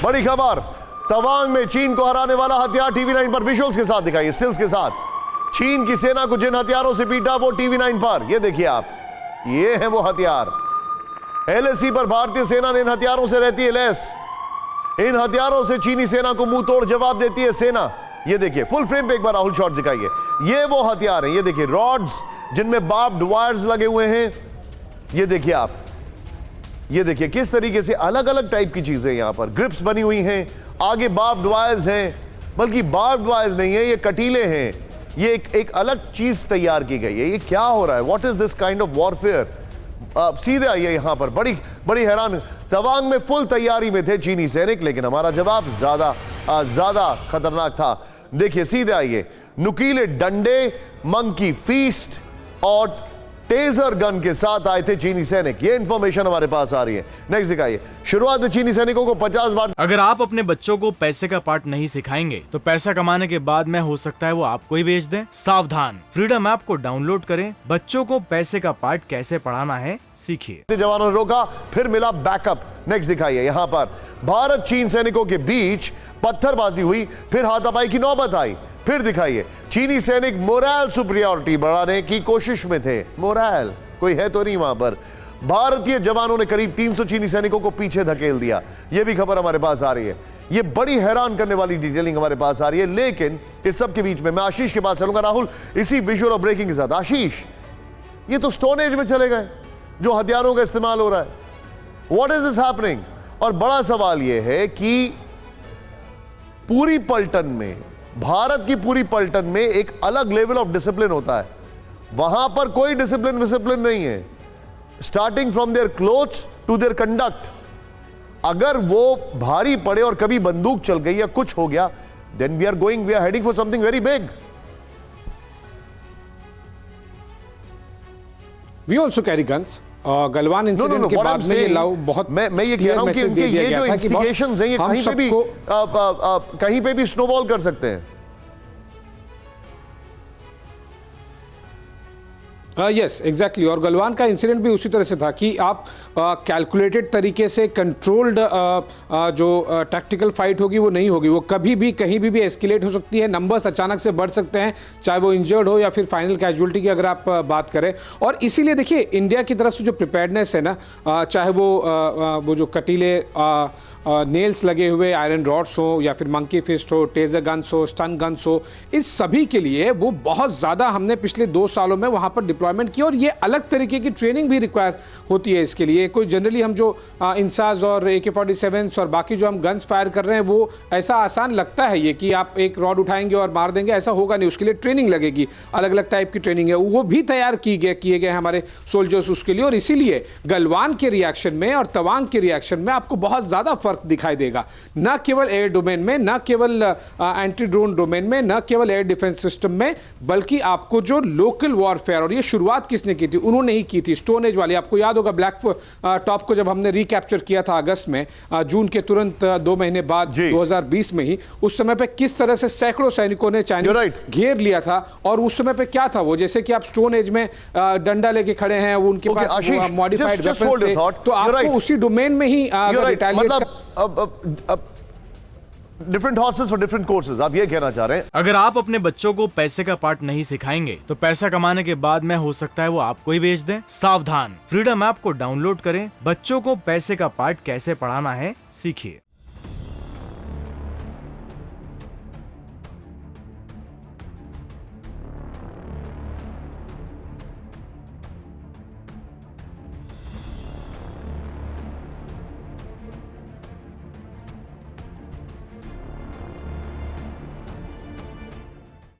बड़ी खबर, तवांग में चीन को हराने वाला हथियार टीवी 9 पर विजुअल्स के साथ दिखाइए, स्टिल्स के साथ। चीन की सेना को जिन हथियारों से पीटा वो टीवी 9 पर, ये देखिए आप, ये है वो हथियार। एलएसी पर भारतीय सेना ने इन हथियारों से रहती है लैस। इन हथियारों से चीनी सेना को मुंह तोड़ जवाब देती है सेना। ये देखिए फुल फ्रेम पे एक बार राहुल शॉट दिखाइए। ये वो हथियार हैं, ये देखिए रॉड्स जिनमें बार्ब्ड वायर्स लगे हुए हैं। ये देखिए आप, ये देखिए किस तरीके से अलग अलग टाइप की चीजें यहां पर, ग्रिप्स बनी हुई हैं, आगे बार्ब्ड वायर्स हैं, बल्कि बार्ब्ड वायर्स नहीं है, ये कटीले हैं। ये एक अलग चीज तैयार की गई है। ये क्या हो रहा है? What is this kind of warfare? सीधे आइए यहां पर, बड़ी हैरान। तवांग में फुल तैयारी में थे चीनी सैनिक, लेकिन हमारा जवाब ज्यादा खतरनाक था। देखिए सीधे आइए, नुकीले डंडे, मंकी फीस्ट और टेजर गन के साथ आए थे चीनी सैनिक। ये इंफॉर्मेशन हमारे पास आ रही है। नेक्स्ट दिखाइए। शुरुआत में चीनी सैनिकों को 50 बार। अगर आप अपने बच्चों को पैसे का पार्ट नहीं सिखाएंगे तो पैसा कमाने के बाद में हो सकता है वो आपको ही बेच दें। सावधान, फ्रीडम ऐप को डाउनलोड करें, बच्चों को पैसे का पार्ट कैसे पढ़ाना है सीखिए। जवानों ने रोका, फिर मिला बैकअप। नेक्स्ट दिखाइए। यहाँ पर भारत चीन सैनिकों के बीच पत्थरबाजी हुई, फिर हाथापाई की नौबत आई। फिर दिखाइए, चीनी सैनिक मोरल सुपीरियरिटी बढ़ाने की कोशिश में थे। मोरल कोई है तो नहीं वहां पर। भारतीय जवानों ने करीब 300 चीनी सैनिकों को पीछे धकेल दिया। यह भी खबर हमारे पास आ रही है। यह बड़ी हैरान करने वाली डिटेलिंग हमारे पास आ रही है। लेकिन इस सब के बीच में मैं आशीष के पास चलूंगा, राहुल, इसी विजुअल और ब्रेकिंग के साथ। आशीष, ये तो स्टोन एज में चले गए जो हथियारों का इस्तेमाल हो रहा है। What is this happening? और बड़ा सवाल यह है कि पूरी पलटन में, भारत की पूरी पलटन में एक अलग लेवल ऑफ डिसिप्लिन होता है। वहां पर कोई डिसिप्लिन नहीं है, starting from their clothes to their conduct. अगर वो भारी पड़े और कभी बंदूक चल गई या कुछ हो गया, then we are heading for something very big. We also carry guns. Galwan incident के बाद में बहुत, मैं ये कह रहा हूं कि उनके ये जो इंस्टिगेशंस हैं, ये कहीं पे भी स्नोबॉल कर सकते हैं। Yes exactly. और गलवान का इंसिडेंट भी उसी तरह से था कि आप कैलकुलेटेड तरीके से कंट्रोल्ड जो टैक्टिकल फाइट होगी वो नहीं होगी। वो कभी भी कहीं भी एस्केलेट हो सकती है, नंबर्स अचानक से बढ़ सकते हैं, चाहे वो इंजर्ड हो या फिर फाइनल कैजुअलिटी की अगर आप बात करें। और इसीलिए देखिए इंडिया की तरफ से जो प्रिपेयर्डनेस है ना, चाहे वो जो कटीले नेल्स लगे हुए आयरन रॉड्स हो या फिर मंकी फिस्ट हो, टेजर गन्स हो, स्टन गन्स हो, इस सभी के लिए वो बहुत ज़्यादा हमने पिछले 2 सालों में वहाँ पर डिप्लॉयमेंट किया। और ये अलग तरीके की ट्रेनिंग भी रिक्वायर होती है इसके लिए। कोई जनरली हम जो इंसाज और AK-47 और बाकी जो हम गन्स फायर कर रहे हैं वो ऐसा आसान लगता है ये कि आप एक रॉड उठाएंगे और मार देंगे, ऐसा होगा नहीं। उसके लिए ट्रेनिंग लगेगी, अलग अलग टाइप की ट्रेनिंग है, वो भी तैयार किए गए हमारे सोल्जर्स उसके लिए। और इसीलिए गलवान के रिएक्शन में और तवांग के रिएक्शन में आपको बहुत ज़्यादा फर्क दिखाई देगा, न केवल एयर डोमेन में, न केवल एंटी ड्रोन डोमेन में, न केवल एयर डिफेंस सिस्टम में, बल्कि आपको जो लोकल वॉरफेयर, और ये शुरुआत किसने की थी? उन्होंने ही की थी, स्टोन एज वाली। आपको याद होगा ब्लैक टॉप को जब हमने रिकैप्चर किया था अगस्त में, जून के तुरंत 2 महीने बाद 2020 में ही, उस समय पे किस तरह से सैकड़ों सैनिकों ने चाइनीज घेर लिया था। और उस समय पे क्या था वो, जैसे कि आप स्टोन एज में डंडा लेके खड़े हैं, वो उनके पास मॉडिफाइड वेपन्स थे, तो आपको उसी डोमेन में ही different horses for different courses, आप ये कहना चाह रहे हैं? अगर आप अपने बच्चों को पैसे का पार्ट नहीं सिखाएंगे तो पैसा कमाने के बाद में हो सकता है वो आपको ही बेच दें। सावधान, फ्रीडम ऐप को डाउनलोड करें, बच्चों को पैसे का पार्ट कैसे पढ़ाना है सीखिए।